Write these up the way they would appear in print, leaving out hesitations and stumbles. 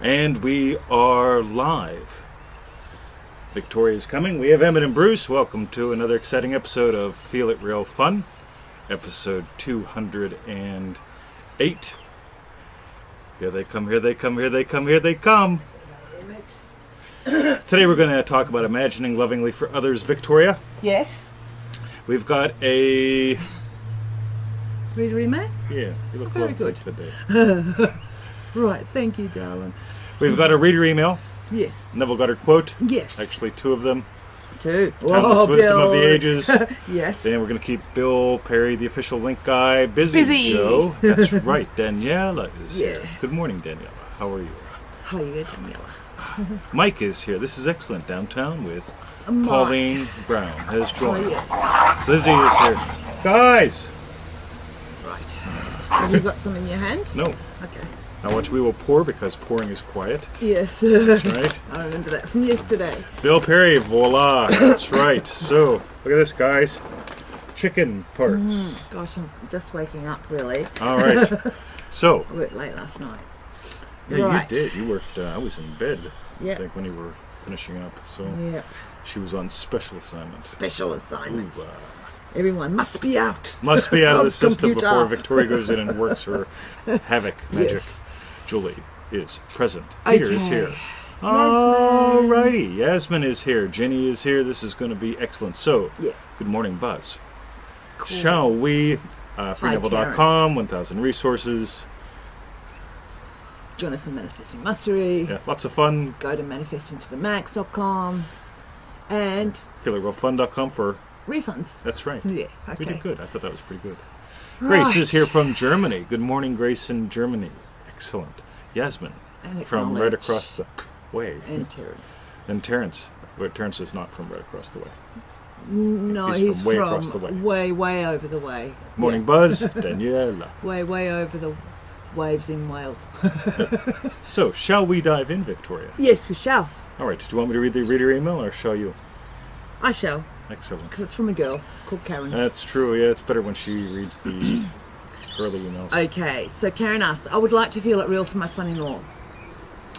And we are live. Victoria's coming. We have Emmett and Bruce. Welcome to another exciting episode of Feel It Real Fun, episode 208. Here they come, here they come, here they come, here they come. Today we're going to talk about imagining lovingly for others, Victoria. Yes. We've got a... Reader email? Yeah, you look very lovely good today. Right, thank you, darling. We've got a reader email. Yes. Neville Goddard quote. Yes. Actually, two of them. Two. Timeless wisdom of the ages. Yes. Then we're going to keep Bill Perry, the official link guy, busy. Joe. That's right. Daniela is here. Good morning, Daniela. How are you? How are you, Daniela? Mike is here. This is excellent. Downtown with Mike. Pauline Brown has joined. Oh, yes. Lizzie is here. Guys! Right. Have you got some in your hand? No. Okay. Now watch, we will pour because pouring is quiet. Yes. That's right. I remember that from yesterday. Bill Perry, voila. That's right. So, look at this, guys. Chicken parts. Gosh, I'm just waking up, really. All right. So. I worked late last night. Yeah, right. you did. You worked, I was in bed, Yep. I think, when you were finishing up. So Yep. she was on special assignment. Special assignments. Ooh, Everyone must be out. must be out of the Of system computer. before Victoria goes in and works her havoc magic. Yes. Julie is present. Peter is Okay. here. Alrighty. Yasmin is here. Jenny is here. This is going to be excellent. So, Yeah. good morning, Buzz. Cool. Shall we? Freenovel.com, 1,000 resources. Join us in Manifesting Mastery. Yeah, lots of fun. Go to manifestingtothemax.com and FeelItRealFun.com for... refunds. That's right. Yeah, We okay. did good. I thought that was pretty good. Grace is here from Germany. Good morning, Grace in Germany. Excellent. Yasmin And from right acknowledge. across the way. And Terrence. And Terrence. But Terrence is not from right across the way. No, He's he's from way from across the way. way over the way. Morning, Yeah. Buzz. Daniela. Way over the waves in Wales. So, shall we dive in, Victoria? Yes, we shall. All right. Do you want me to read the reader email or shall you? I shall, Excellent. because it's from a girl called Karen. That's true. Yeah, it's better when she reads the early emails. Okay, so Karen asked, I would like to feel it real for my son-in-law.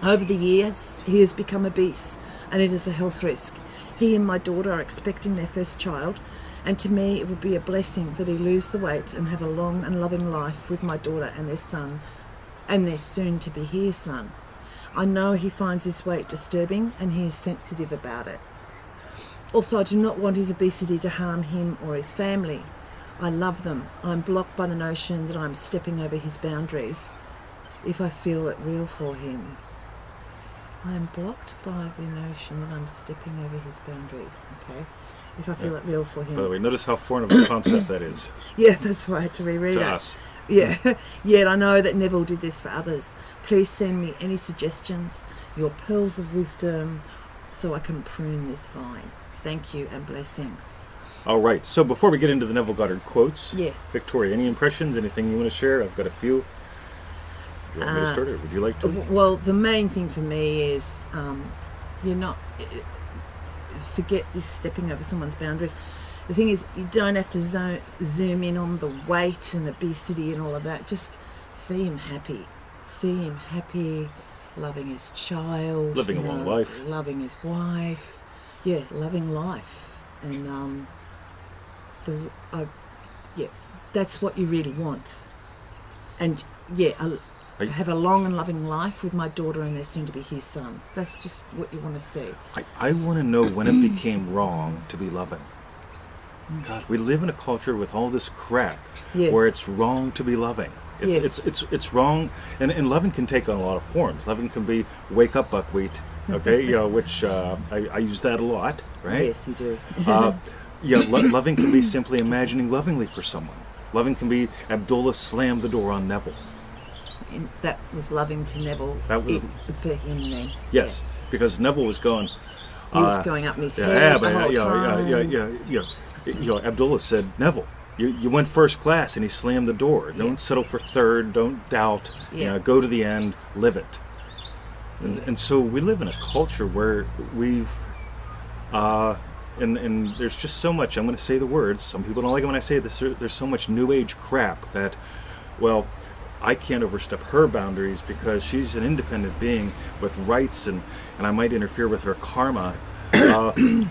Over the years, he has become obese, and it is a health risk. He and my daughter are expecting their first child, and to me it would be a blessing that he lose the weight and have a long and loving life with my daughter and their son, and their soon-to-be-here son. I know he finds his weight disturbing, and he is sensitive about it. Also, I do not want his obesity to harm him or his family. I love them. I'm blocked by the notion that I'm stepping over his boundaries if I feel it real for him. I am blocked by the notion that I'm stepping over his boundaries, okay? If I feel it real for him. By the way, notice how foreign of a concept that is Yeah, that's why I had to reread to it. us. Yeah, yet I know that Neville did this for others. Please send me any suggestions, your pearls of wisdom, so I can prune this vine. Thank you and blessings. All right. So before we get into the Neville Goddard quotes, Yes. Victoria, any impressions? Anything you want to share? I've got a few. Do you want me to start, or would you like to? Well, the main thing for me is you're not... Forget this stepping over someone's boundaries. The thing is, you don't have to zoom in on the weight and obesity and all of that. Just see him happy. See him happy, loving his child. Living a long life. Loving his wife. Yeah, loving life. And that's what you really want. And yeah, have a long and loving life with my daughter and their soon-to-be-here son. That's just what you want to see. I want to know when it became wrong to be loving. God, we live in a culture with all this crap Yes. where it's wrong to be loving. It's wrong, and loving can take on a lot of forms. Loving can be wake up buckwheat, okay, which I use that a lot, right? Yes, you do. Loving can be simply imagining lovingly for someone. Loving can be Abdullah slammed the door on Neville. And that was loving to Neville. That was- for him then. Yes, because Neville was going. He was going up in his Yeah, head but the whole time. Abdullah said, Neville, you went first class, and he slammed the door. Don't settle for third. Don't doubt. Yeah. Go to the end. Live it. And so we live in a culture where we've, and there's just so much. I'm going to say the words. Some people don't like it when I say this. There's so much new age crap that, well, I can't overstep her boundaries because she's an independent being with rights, and I might interfere with her karma.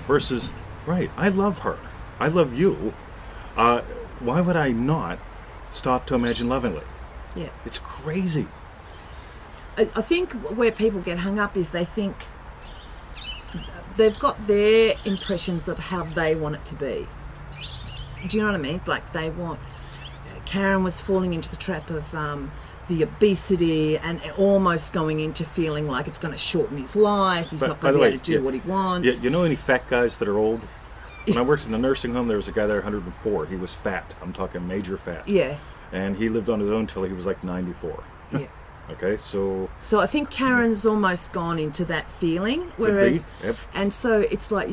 Versus, right, I love her. I love you. Why would I not stop to imagine lovingly? Yeah. It's crazy. I think where people get hung up is they think they've got their impressions of how they want it to be. Do you know what I mean? Like they want... Karen was falling into the trap of the obesity and almost going into feeling like it's going to shorten his life. He's not going to be able to do what he wants. Yeah, you know any fat guys that are old? When I worked in a nursing home, there was a guy there, 104. He was fat. I'm talking major fat. Yeah. And he lived on his own till he was like 94. Yeah. Okay, so I think Karen's almost gone into that feeling, whereas, yep. And so it's like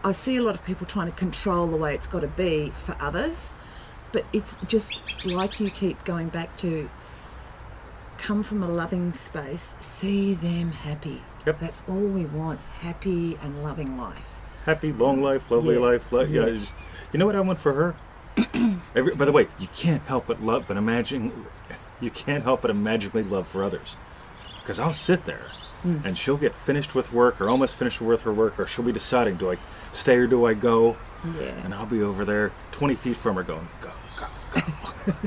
I see a lot of people trying to control the way it's got to be for others, but it's just like you keep going back to, come from a loving space, see them happy. Yep. That's all we want, happy and loving life. Happy, long life, lovely life. Yeah. You know what I want for her? By the way, you can't help but love, but imagine. You can't help but imagine love for others. Because I'll sit there, and she'll get finished with work, or almost finished with her work, or she'll be deciding, do I stay or do I go? Yeah. And I'll be over there 20 feet from her going, go, go, go.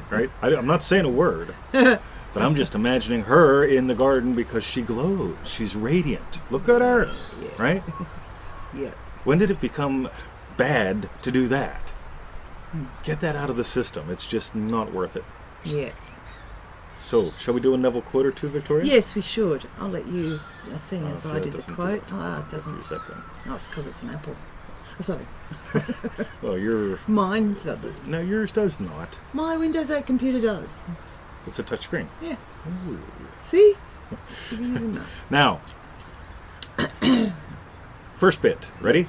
Right? I'm not saying a word, but I'm just imagining her in the garden because she glows. She's radiant. Look at her. Yeah. Right? Yeah. When did it become bad to do that? Get that out of the system. It's just not worth it. Yeah. So, shall we do a Neville quote or two, Victoria? Yes, we should. I'll let you, seeing as so I it did the doesn't quote. do it. Oh, it doesn't. Oh, it's because it's an apple. Oh, sorry. Well, Mine doesn't. No, yours does not. My Windows 8 computer does. It's a touch screen. Yeah. Ooh. See? You didn't even know. Now, first bit. Ready?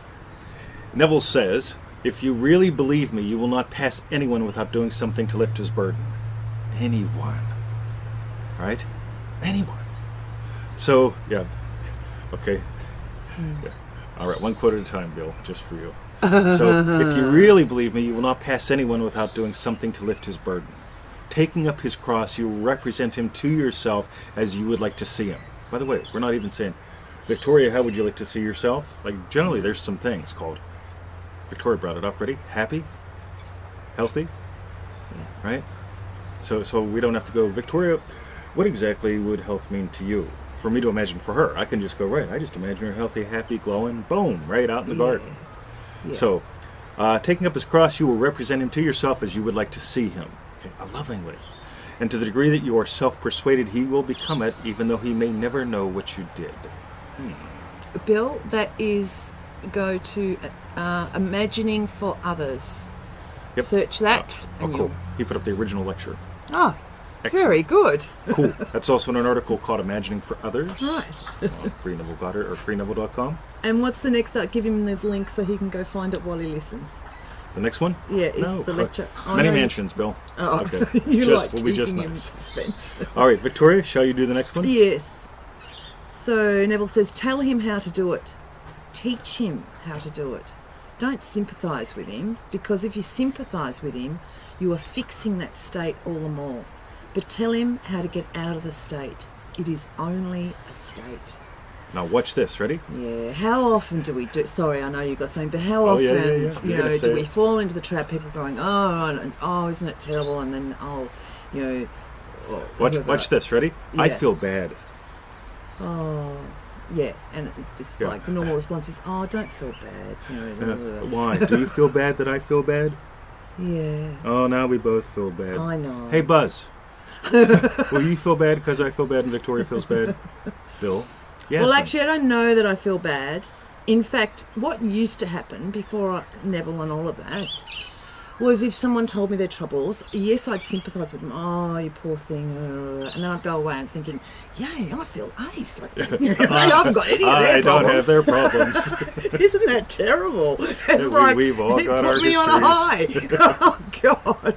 Neville says, if you really believe me, you will not pass anyone without doing something to lift his burden. Anyone. Right? Anyone. So, yeah. Okay. Yeah. All right, one quote at a time, Bill, just for you. So, if you really believe me, you will not pass anyone without doing something to lift his burden. Taking up his cross, you will represent him to yourself as you would like to see him. By the way, we're not even saying, Victoria, how would you like to see yourself? Like, generally, there's some things called, Victoria brought it up, ready? Happy? Healthy? Yeah. Right? So we don't have to go, Victoria, what exactly would health mean to you? For me to imagine for her, I can just go, right, I just imagine her healthy, happy, glowing, boom, right out in the garden. Yeah. So, taking up his cross, you will represent him to yourself as you would like to see him. Okay, lovingly. And to the degree that you are self-persuaded, he will become it, even though he may never know what you did. Bill, that is go to imagining for others. Yep. Search that. Oh, cool. He put up the original lecture. Oh, Excellent. very good. Cool. That's also in an article called Imagining for Others. Right. On Free Neville Goddard or freeneville.com. And what's the next? Give him the link so he can go find it while he listens. The next one? Yeah, is the lecture. Many mansions, Bill. Oh, okay. You just like will be just keeping him in nice. suspense. All right, Victoria, shall you do the next one? Yes. So Neville says, tell him how to do it. Teach him how to do it. Don't sympathise with him, because if you sympathise with him, you are fixing that state all the more. But tell him how to get out of the state. It is only a state. Now watch this. Ready? Yeah. How often do we do? Sorry, I know you got something, but how often, You're gonna say do we it. fall into the trap? People going, oh, isn't it terrible? And then, Watch this. Ready? Yeah. I feel bad. Oh, yeah, and it's like the normal response is, "Oh, don't feel bad." Why? Do you feel bad that I feel bad? Yeah. Oh, now we both feel bad. I know. Hey, Buzz. Will you feel bad because I feel bad and Victoria feels bad? Bill? Yes. Well, actually, I don't know that I feel bad. In fact, what used to happen before Neville and all of that was if someone told me their troubles, yes, I'd sympathise with them. Oh, you poor thing. And then I'd go away and thinking, yay, I feel ace. Like, I haven't got any of their problems. I don't have their problems. Isn't that terrible? It's like, we've all it got put our me on a high. Oh, God.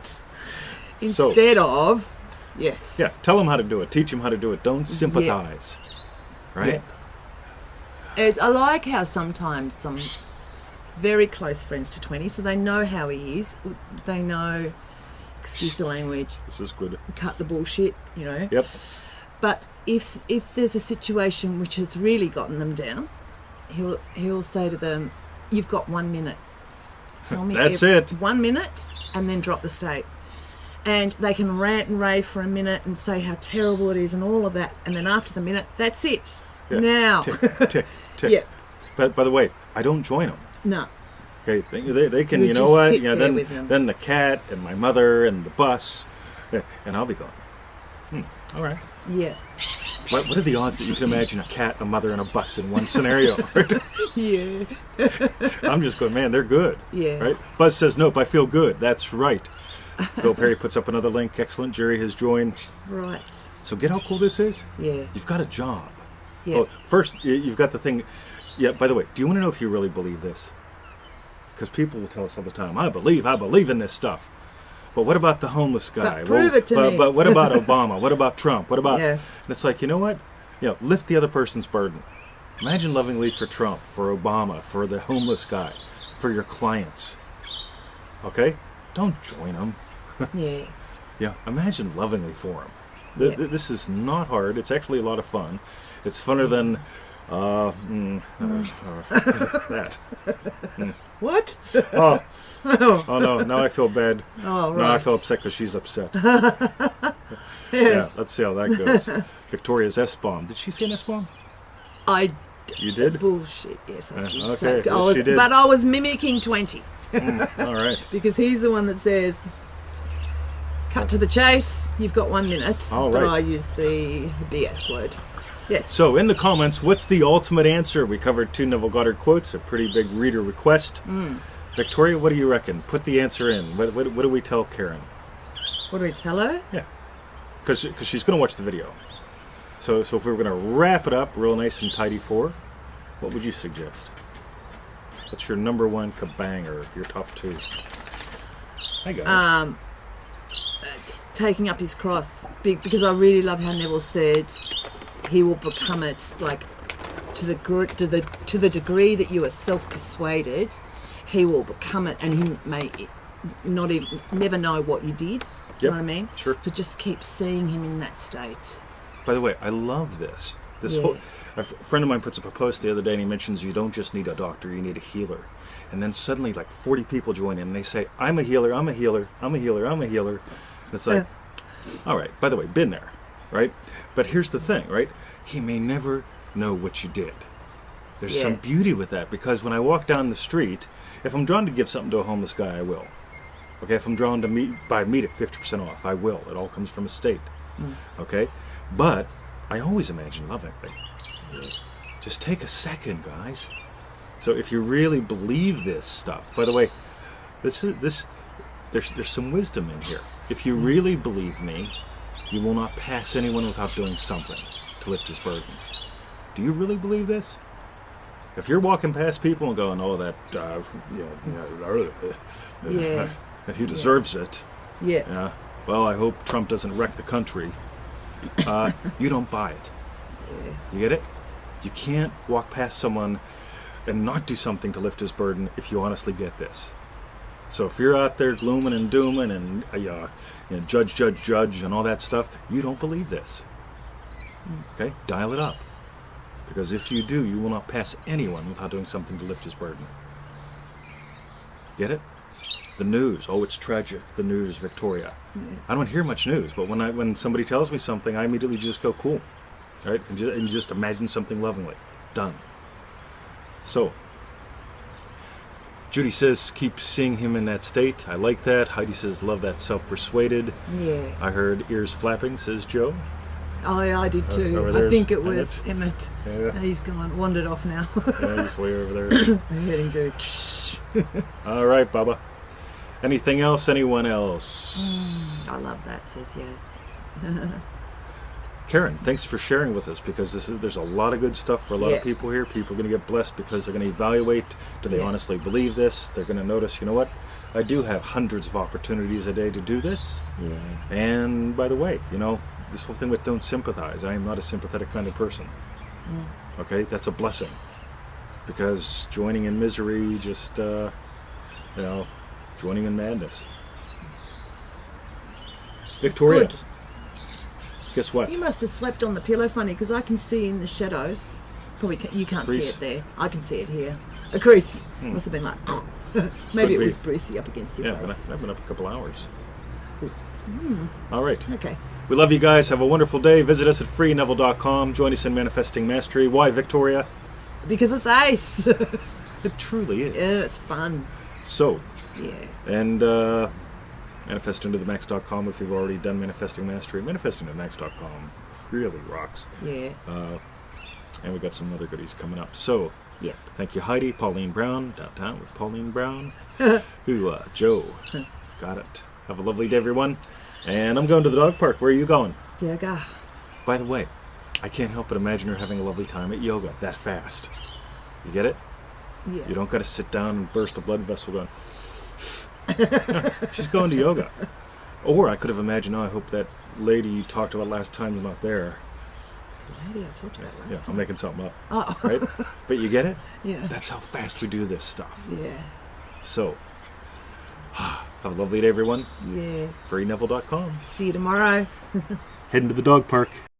Instead of, yes. Yeah, tell them how to do it. Teach them how to do it. Don't sympathise. Yeah. Right? Yeah. I like how sometimes some very close friends to 20, so they know how he is. They know excuse the language, This is good. cut the bullshit, you know. Yep. But if there's a situation which has really gotten them down, he'll say to them, "You've got 1 minute. Tell me That's it. 1 minute," and then drop the state. And they can rant and rave for a minute and say how terrible it is and all of that, and then after the minute, that's it. Yeah. Now, Tick, tick, tick. Yeah. But by the way, I don't join them. no, Okay, they can, You you know just what? sit Yeah, there with them. then the cat and my mother and the bus, yeah, and I'll be going. All right. yeah, What are the odds that you can imagine a cat, a mother, and a bus in one scenario? Right? yeah, I'm just going, man, they're good. Yeah. Right? Buzz says, nope, I feel good. That's right. Bill Perry puts up another link. Excellent. Jerry has joined. right, So get how cool this is? yeah, You've got a job. yeah. Well, first, you've got the thing. Yeah, by the way, do you want to know if you really believe this? Because people will tell us all the time, I believe in this stuff. But what about the homeless guy? But prove it to me. But what about Obama? What about Trump? What about... Yeah. And it's like, you know what? Lift the other person's burden. Imagine lovingly for Trump, for Obama, for the homeless guy, for your clients. Okay? Don't join them. Yeah, Yeah, imagine lovingly for them. Yeah. This is not hard. It's actually a lot of fun. It's funner than that. what? Oh, oh no! Now I feel bad. Oh, Now I right. feel upset because she's upset. Yes. Yeah, let's see how that goes. Victoria's S-bomb. Did she say an S-bomb? I You did? bullshit. Yes, I did. okay. say- Yes, she did. But I was mimicking 20 All right. because he's the one that says, "Cut to the chase. You've got 1 minute." All But right. I use the BS word. Yes. So in the comments, what's the ultimate answer? We covered 2 Neville Goddard quotes, a pretty big reader request. Victoria, what do you reckon? Put the answer in. What do we tell Karen? what do we tell her? Yeah, because she's going to watch the video. So if we were going to wrap it up real nice and tidy for her, what would you suggest? What's your number one kabanger, your top 2? I got it. Taking up his cross, because I really love how Neville said he will become it, like to the degree that you are self-persuaded, he will become it, and he may not even never know what you did. You Yep, know what I mean? sure. So just keep seeing him in that state. By the way, I love this. Yeah. Whole, a friend of mine puts up a post the other day, and he mentions you don't just need a doctor, you need a healer. And then suddenly, like 40 people join in, and they say, "I'm a healer, I'm a healer, I'm a healer, I'm a healer." And it's like, all right. By the way, been there, right? But here's the thing, right? He may never know what you did. There's some Yeah. beauty with that, because when I walk down the street, if I'm drawn to give something to a homeless guy, I will. Okay, if I'm drawn to buy meat at 50% off, I will. It all comes from a state. Okay, but I always imagine lovingly. Just take a second, guys. So if you really believe this stuff, by the way, there's some wisdom in here. If you really believe me, you will not pass anyone without doing something to lift his burden. Do you really believe this? If you're walking past people and going, "Oh, that, Yeah. he deserves it," Yeah. yeah. Well, I hope Trump doesn't wreck the country. You don't buy it. You get it? You can't walk past someone and not do something to lift his burden if you honestly get this. So if you're out there glooming and dooming and judge and all that stuff, you don't believe this. Okay? Dial it up. Because if you do, you will not pass anyone without doing something to lift his burden. Get it? The news. Oh, it's tragic. The news, Victoria. I don't hear much news, but when somebody tells me something, I immediately just go, cool. Right? And just imagine something lovingly. Done. So, Judy says, keep seeing him in that state. I like that. Heidi says, love that self-persuaded. Yeah. I heard ears flapping, says Joe. I did too. over I there's think it was Emmett. Yeah. He's wandered off now. Yeah, he's way over there. I'm heading to. All right, Baba. Anything else? Anyone else? I love that, says yes. Karen, thanks for sharing with us, because there's a lot of good stuff for a lot Yeah. of people here. People are going to get blessed because they're going to evaluate, do they Yeah. honestly believe this? They're going to notice, you know what? I do have hundreds of opportunities a day to do this. Yeah. And by the way, this whole thing with don't sympathize. I am not a sympathetic kind of person. Okay? That's a blessing. Because joining in misery, just, joining in madness. Victoria, Good. guess what? You must have slept on the pillow funny, because I can see in the shadows. Probably you can't see Grease. it there. I can see it here. A crease. Must have been like... Maybe Could it was be. Brucey up against your Yeah, face. I've been up a couple hours. All right. Okay. We love you guys. Have a wonderful day. Visit us at freeneville.com. Join us in Manifesting Mastery. Why, Victoria? Because it's ace. It truly is. Yeah, it's fun. So, Yeah. and manifestingtothemax.com if you've already done Manifesting Mastery. Manifestingtothemax.com really rocks. Yeah. And we got some other goodies coming up. So, Yep. thank you, Heidi, Pauline Brown, Downtown with Pauline Brown, Joe. Got it. Have a lovely day, everyone. And I'm going to the dog park. Where are you going? Yoga. By the way, I can't help but imagine her having a lovely time at yoga that fast. You get it? Yeah. You don't got to sit down and burst a blood vessel going. No, she's going to yoga. Or I could have imagined, I hope that lady you talked about last time is not there. Lady I talked about Yeah, last I'm time. making something up. Oh. Right? But you get it? Yeah. That's how fast we do this stuff. Yeah. So, have a lovely day, everyone. Yeah. FreeNeville.com. See you tomorrow. Heading to the dog park.